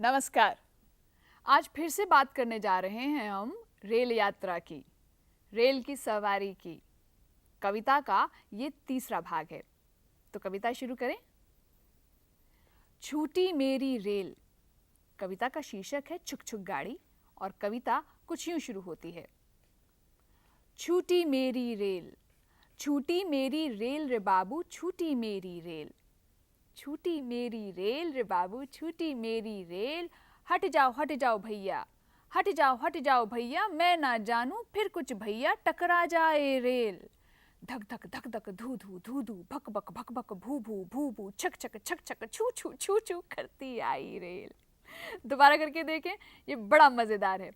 नमस्कार। आज फिर से बात करने जा रहे हैं हम रेल यात्रा की, रेल की सवारी की। कविता का ये तीसरा भाग है, तो कविता शुरू करें। छूटी मेरी रेल। कविता का शीर्षक है छुक छुक गाड़ी और कविता कुछ यूं शुरू होती है। छूटी मेरी रेल, छूटी मेरी रेल रे बाबू, छूटी मेरी रेल। छूटी मेरी रेल रे बाबू, छूटी मेरी रेल। हट जाओ भैया, हट जाओ भैया, मैं ना जानूं फिर कुछ भैया टकरा जाए रेल। धक धक धक धक धू धू धू धू, भक भक भू भू, छक छक छक छक, छू छू छू छू करती आई रेल। दोबारा करके देखें, ये बड़ा मजेदार है।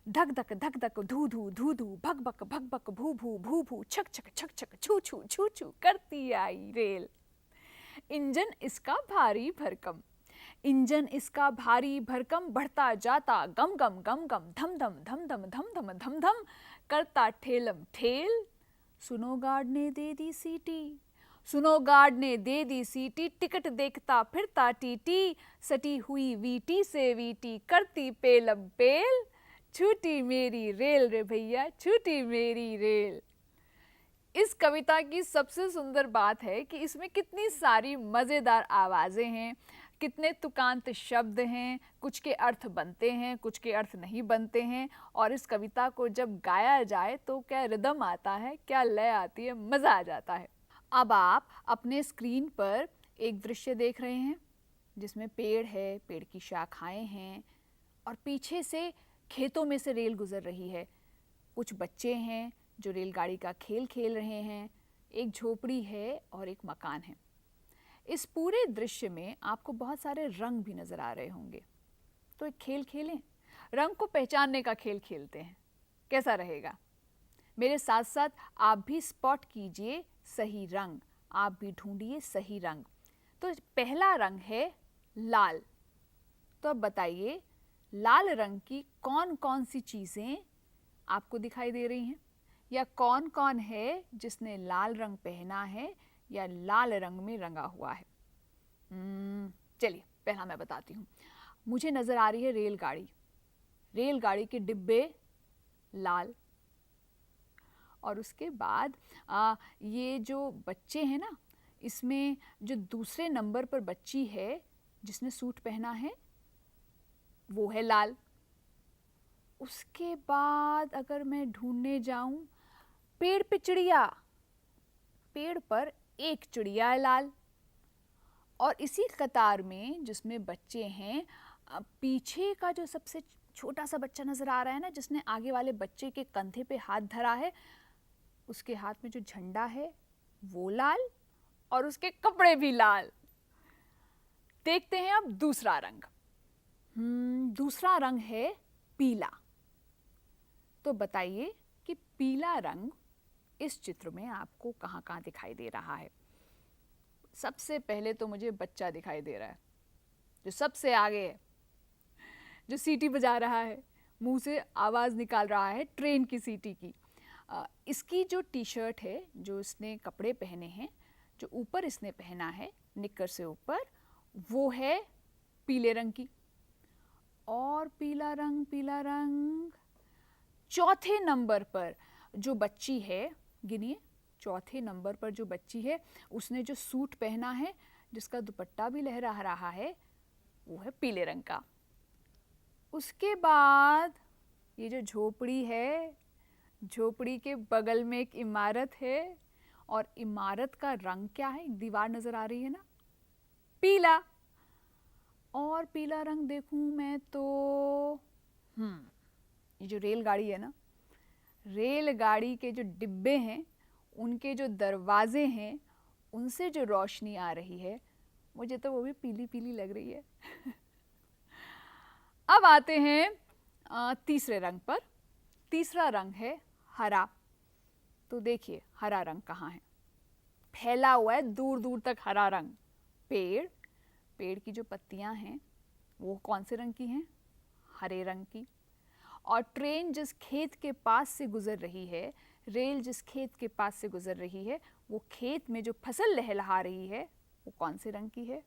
धक धक धू धू भक भक भू भू, छक छक छक छक, छू छू छू छू करती आई रेल। इंजन इसका भारी भरकम, इंजन इसका भारी भरकम, बढ़ता जाता गम गम गम गम, धम धम धम धम धम धम धम धम करता ठेलम ठेल। सुनो गार्ड ने दे दी सीटी, सुनो गार्ड ने दे दी सीटी, टिकट देखता फिरता टीटी, सटी हुई वीटी से वीटी करती पेलम पेल। छूटी मेरी रेल रे भैया, छूटी मेरी रेल। इस कविता की सबसे सुंदर बात है कि इसमें कितनी सारी मज़ेदार आवाज़ें हैं, कितने तुकांत शब्द हैं, कुछ के अर्थ बनते हैं, कुछ के अर्थ नहीं बनते हैं। और इस कविता को जब गाया जाए तो क्या रिदम आता है, क्या लय आती है, मज़ा आ जाता है। अब आप अपने स्क्रीन पर एक दृश्य देख रहे हैं जिसमें पेड़ है, पेड़ की शाखाएं हैं और पीछे से खेतों में से रेल गुजर रही है। कुछ बच्चे हैं जो रेलगाड़ी का खेल खेल रहे हैं, एक झोपड़ी है और एक मकान है। इस पूरे दृश्य में आपको बहुत सारे रंग भी नज़र आ रहे होंगे, तो एक खेल खेलें, रंग को पहचानने का खेल खेलते हैं। कैसा रहेगा? मेरे साथ साथ आप भी स्पॉट कीजिए सही रंग, आप भी ढूंढिए सही रंग। तो पहला रंग है लाल। तो अब बताइए, लाल रंग की कौन कौन सी चीज़ें आपको दिखाई दे रही हैं, या कौन कौन है जिसने लाल रंग पहना है या लाल रंग में रंगा हुआ है? चलिए पहला मैं बताती हूँ। मुझे नज़र आ रही है रेलगाड़ी, रेलगाड़ी के डिब्बे लाल। और उसके बाद ये जो बच्चे हैं ना, इसमें जो दूसरे नंबर पर बच्ची है जिसने सूट पहना है वो है लाल। उसके बाद अगर मैं ढूंढने जाऊं, पेड़ पे चिड़िया, पेड़ पर एक चिड़िया है लाल। और इसी कतार में जिसमें बच्चे हैं, पीछे का जो सबसे छोटा सा बच्चा नजर आ रहा है ना, जिसने आगे वाले बच्चे के कंधे पे हाथ धरा है, उसके हाथ में जो झंडा है वो लाल और उसके कपड़े भी लाल। देखते हैं अब दूसरा रंग। दूसरा रंग है पीला। तो बताइए कि पीला रंग इस चित्र में आपको कहाँ कहाँ दिखाई दे रहा है? सबसे पहले तो मुझे बच्चा दिखाई दे रहा है जो सबसे आगे है, जो सीटी बजा रहा है, मुंह से आवाज़ निकाल रहा है ट्रेन की सीटी की। इसकी जो टी शर्ट है, जो इसने कपड़े पहने हैं, जो ऊपर इसने पहना है निक्कर से ऊपर, वो है पीले रंग की। और पीला रंग चौथे नंबर पर जो बच्ची है, गिनिए, चौथे नंबर पर जो बच्ची है, उसने जो सूट पहना है जिसका दुपट्टा भी लहरा रहा है, वो है पीले रंग का। उसके बाद ये जो झोपड़ी है, झोपड़ी के बगल में एक इमारत है और इमारत का रंग क्या है? एक दीवार नजर आ रही है ना, पीला। और पीला रंग देखूं मैं तो ये जो रेलगाड़ी है ना, रेलगाड़ी के जो डिब्बे हैं, उनके जो दरवाजे हैं, उनसे जो रोशनी आ रही है, मुझे तो वो भी पीली पीली लग रही है। अब आते हैं तीसरे रंग पर। तीसरा रंग है हरा। तो देखिए हरा रंग कहाँ है? फैला हुआ है दूर दूर तक हरा रंग। पेड़, पेड़ की जो पत्तियां हैं वो कौन से रंग की हैं? हरे रंग की। और ट्रेन जिस खेत के पास से गुजर रही है, रेल जिस खेत के पास से गुजर रही है, वो खेत में जो फसल लहलहा रही है वो कौन से रंग की है?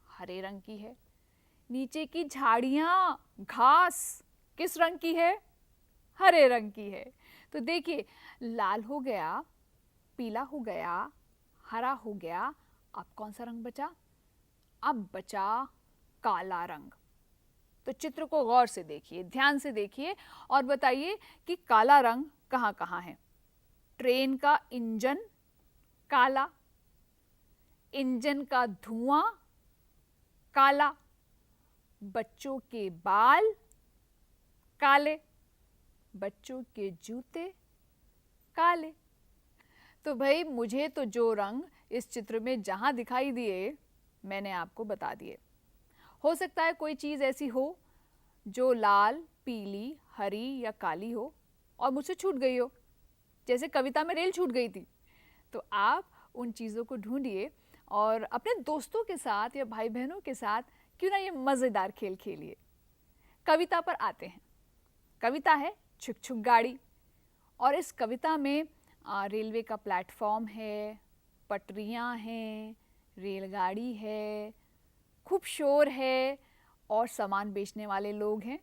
हरे रंग की है। नीचे की झाड़ियां, घास किस रंग की है? हरे रंग की है। तो देखिए, लाल हो गया, पीला हो गया, हरा हो गया, अब कौन सा रंग बचा? अब बचा काला रंग। तो चित्र को गौर से देखिए, ध्यान से देखिए और बताइए कि काला रंग कहाँ कहाँ है। ट्रेन का इंजन काला, इंजन का धुआं काला, बच्चों के बाल काले, बच्चों के जूते काले। तो भाई मुझे तो जो रंग इस चित्र में जहां दिखाई दिए मैंने आपको बता दिए। हो सकता है कोई चीज़ ऐसी हो जो लाल, पीली, हरी या काली हो और मुझसे छूट गई हो, जैसे कविता में रेल छूट गई थी। तो आप उन चीज़ों को ढूंढिए और अपने दोस्तों के साथ या भाई बहनों के साथ क्यों ना ये मज़ेदार खेल खेलिए। कविता पर आते हैं। कविता है छुक छुक गाड़ी और इस कविता में रेलवे का प्लेटफॉर्म है, पटरियाँ हैं, रेलगाड़ी है, खूब शोर है और सामान बेचने वाले लोग हैं।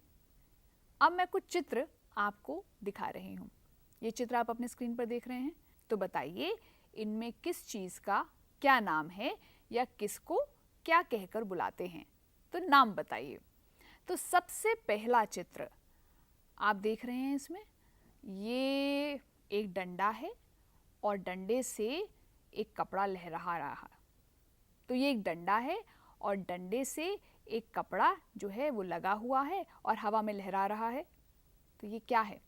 अब मैं कुछ चित्र आपको दिखा रही हूँ। ये चित्र आप अपने स्क्रीन पर देख रहे हैं। तो बताइए इनमें किस चीज़ का क्या नाम है या किसको क्या कहकर बुलाते हैं। तो नाम बताइए। तो सबसे पहला चित्र आप देख रहे हैं, इसमें ये एक डंडा है और डंडे से एक कपड़ा लहरा रहा है। तो ये एक डंडा है और डंडे से एक कपड़ा जो है वो लगा हुआ है और हवा में लहरा रहा है। तो ये क्या है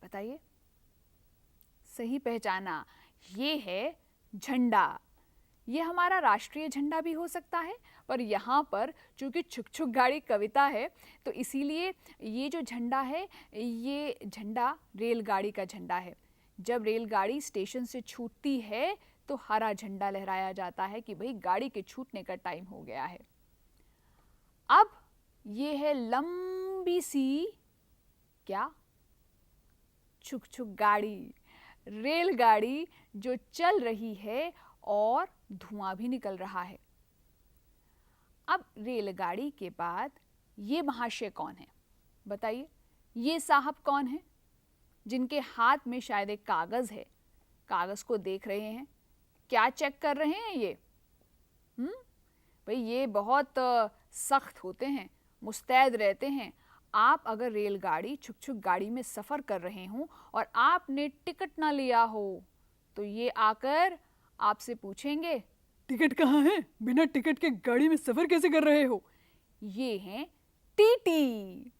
बताइए? सही पहचाना, ये है झंडा। ये हमारा राष्ट्रीय झंडा भी हो सकता है, पर यहाँ पर चूंकि छुक छुक गाड़ी कविता है तो इसीलिए ये जो झंडा है ये झंडा रेलगाड़ी का झंडा है। जब रेलगाड़ी स्टेशन से छूटती है तो हरा झंडा लहराया जाता है कि भाई गाड़ी के छूटने का टाइम हो गया है। अब ये है लंबी सी क्या? छुक छुक गाड़ी, रेलगाड़ी जो चल रही है और धुआं भी निकल रहा है। अब रेलगाड़ी के बाद ये महाशय कौन है बताइए? ये साहब कौन है जिनके हाथ में शायद एक कागज है? कागज को देख रहे हैं, क्या चेक कर रहे हैं ये? भाई ये बहुत सख्त होते हैं, मुस्तैद रहते हैं। आप अगर रेलगाड़ी छुक छुक गाड़ी में सफ़र कर रहे हों और आपने टिकट ना लिया हो तो ये आकर आपसे पूछेंगे टिकट कहाँ है, बिना टिकट के गाड़ी में सफ़र कैसे कर रहे हो? ये हैं टीटी।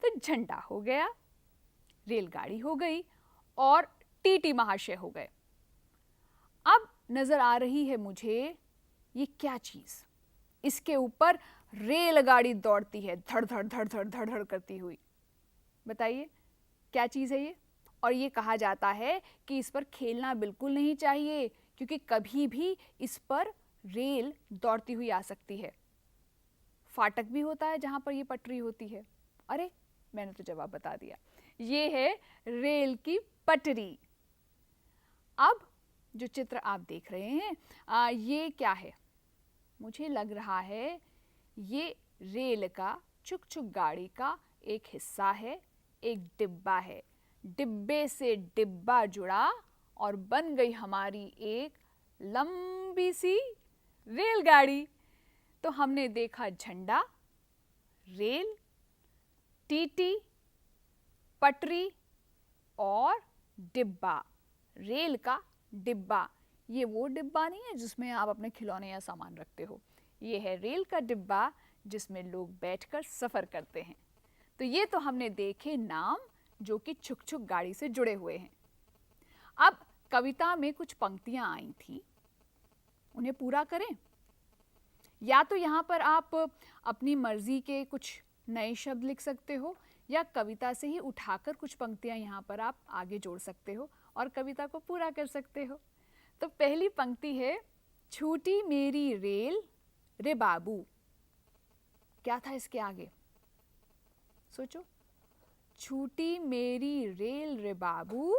तो झंडा हो गया, रेलगाड़ी हो गई और टीटी महाशय हो गए। अब नज़र आ रही है मुझे ये क्या चीज़? इसके ऊपर रेलगाड़ी दौड़ती है धड़ धड़ धड़ धड़ धड़ धड़ करती हुई। बताइए क्या चीज़ है ये? और ये कहा जाता है कि इस पर खेलना बिल्कुल नहीं चाहिए क्योंकि कभी भी इस पर रेल दौड़ती हुई आ सकती है। फाटक भी होता है जहाँ पर ये पटरी होती है। अरे मैंने तो जवाब बता दिया, ये है रेल की पटरी। अब जो चित्र आप देख रहे हैं ये क्या है? मुझे लग रहा है ये रेल का छुक छुक गाड़ी का एक हिस्सा है, एक डिब्बा है। डिब्बे से डिब्बा जुड़ा और बन गई हमारी एक लंबी सी रेलगाड़ी। तो हमने देखा झंडा, रेल, टीटी, पटरी और डिब्बा। रेल का डिब्बा, ये वो डिब्बा नहीं है जिसमें आप अपने खिलौने या सामान रखते हो। ये है रेल का डिब्बा जिसमें लोग बैठकर सफ़र करते हैं। तो ये तो हमने देखे नाम जो कि छुक छुक गाड़ी से जुड़े हुए हैं। अब कविता में कुछ पंक्तियां आई थी, उन्हें पूरा करें या तो यहाँ पर आप अपनी मर्जी के कुछ नए शब्द लिख सकते हो या कविता से ही उठाकर कुछ पंक्तियां यहाँ पर आप आगे जोड़ सकते हो और कविता को पूरा कर सकते हो। तो पहली पंक्ति है, छूटी मेरी रेल रे बाबू। क्या था इसके आगे? सोचो, छूटी मेरी रेल रे बाबू,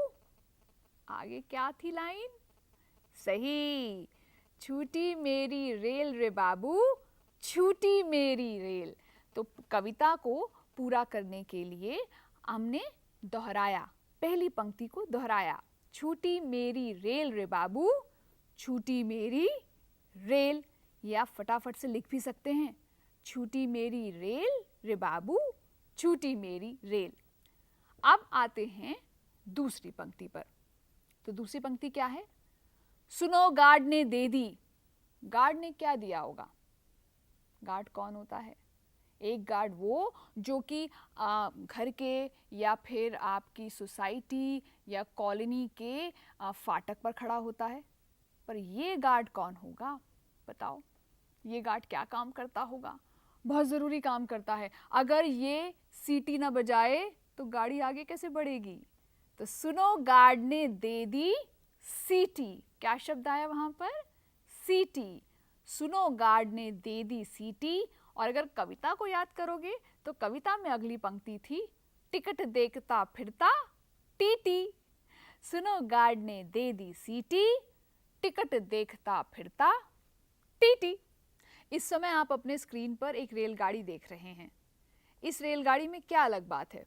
आगे क्या थी लाइन? सही, छूटी मेरी रेल रे बाबू, छूटी मेरी रेल। तो कविता को पूरा करने के लिए हमने दोहराया, पहली पंक्ति को दोहराया। छूटी मेरी रेल रे बाबू, छूटी मेरी रेल। या फटाफट से लिख भी सकते हैं, छूटी मेरी रेल रे बाबू, छूटी मेरी रेल। अब आते हैं दूसरी पंक्ति पर। तो दूसरी पंक्ति क्या है? सुनो गार्ड ने दे दी। गार्ड ने क्या दिया होगा? गार्ड कौन होता है? एक गार्ड वो जो कि घर के या फिर आपकी सोसाइटी या कॉलोनी के फाटक पर खड़ा होता है। पर ये गार्ड कौन होगा? बताओ, ये गार्ड क्या काम करता होगा? बहुत ज़रूरी काम करता है। अगर ये सीटी ना बजाए तो गाड़ी आगे कैसे बढ़ेगी? तो सुनो गार्ड ने दे दी सीटी। क्या शब्द आया वहां पर? सीटी। सुनो गार्ड ने दे दी सीटी। और अगर कविता को याद करोगे तो कविता में अगली पंक्ति थी, टिकट देखता फिरता टीटी। सुनो गार्ड ने दे दी सीटी, टिकट देखता फिरता टीटी। इस समय आप अपने स्क्रीन पर एक रेलगाड़ी देख रहे हैं। इस रेलगाड़ी में क्या अलग बात है?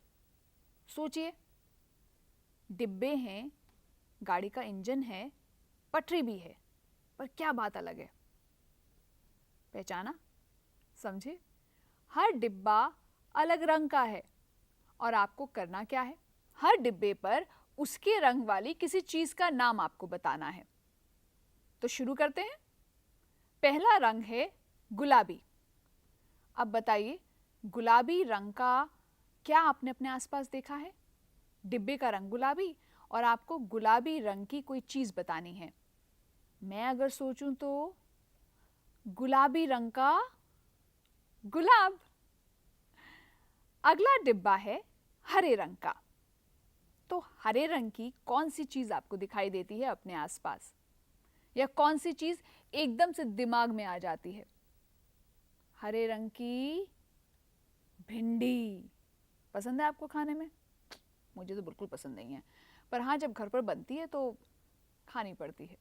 सोचिए, डिब्बे हैं, गाड़ी का इंजन है, पटरी भी है, पर क्या बात अलग है? पहचाना? समझे? हर डिब्बा अलग रंग का है और आपको करना क्या है? हर डिब्बे पर उसके रंग वाली किसी चीज का नाम आपको बताना है। तो शुरू करते हैं। पहला रंग है गुलाबी। अब बताइए, गुलाबी रंग का क्या आपने अपने आसपास देखा है? डिब्बे का रंग गुलाबी और आपको गुलाबी रंग की कोई चीज बतानी है। मैं अगर सोचूं तो गुलाबी रंग का गुलाब। अगला डिब्बा है हरे रंग का। तो हरे रंग की कौन सी चीज आपको दिखाई देती है अपने आसपास, या कौन सी चीज एकदम से दिमाग में आ जाती है? हरे रंग की भिंडी। पसंद है आपको खाने में? मुझे तो बिल्कुल पसंद नहीं है, पर हाँ, जब घर पर बनती है तो खानी पड़ती है।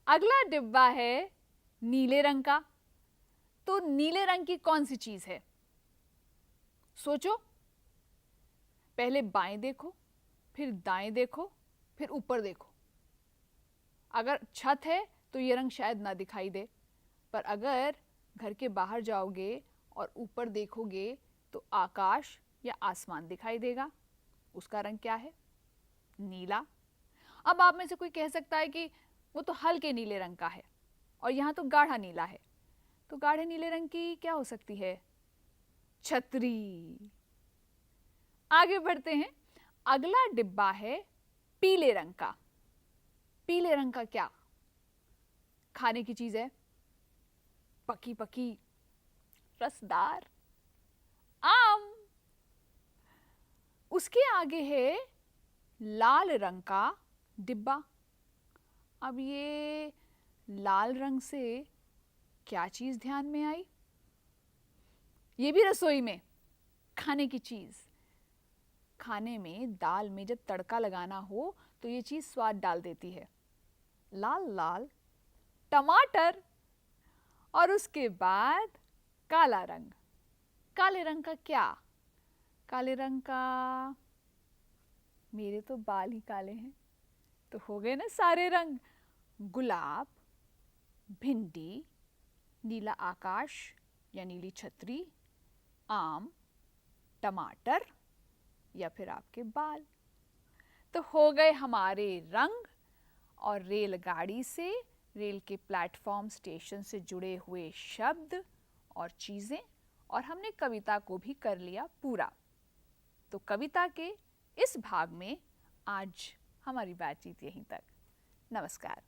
अगला डिब्बा है नीले रंग का। तो नीले रंग की कौन सी चीज है? सोचो, पहले बाएं देखो, फिर दाएं देखो, फिर ऊपर देखो। अगर छत है तो ये रंग शायद ना दिखाई दे, पर अगर घर के बाहर जाओगे और ऊपर देखोगे तो आकाश या आसमान दिखाई देगा। उसका रंग क्या है? नीला। अब आप में से कोई कह सकता है कि वो तो हल्के नीले रंग का है और यहाँ तो गाढ़ा नीला है। तो गाढ़े नीले रंग की क्या हो सकती है? छतरी। आगे बढ़ते हैं। अगला डिब्बा है पीले रंग का। पीले रंग का क्या? खाने की चीज है, पकी पकी रसदार आम। उसके आगे है लाल रंग का डिब्बा। अब ये लाल रंग से क्या चीज ध्यान में आई? ये भी रसोई में खाने की चीज। खाने में, दाल में जब तड़का लगाना हो तो ये चीज स्वाद डाल देती है। लाल लाल टमाटर। और उसके बाद काला रंग। काले रंग का क्या? काले रंग का, मेरे तो बाल ही काले हैं, तो हो गए ना सारे रंग। गुलाब, भिंडी, नीला आकाश या नीली छतरी, आम, टमाटर या फिर आपके बाल। तो हो गए हमारे रंग। और रेलगाड़ी से, रेल के प्लेटफॉर्म स्टेशन से जुड़े हुए शब्द और चीज़ें, और हमने कविता को भी कर लिया पूरा। तो कविता के इस भाग में आज हमारी बातचीत यहीं तक। नमस्कार।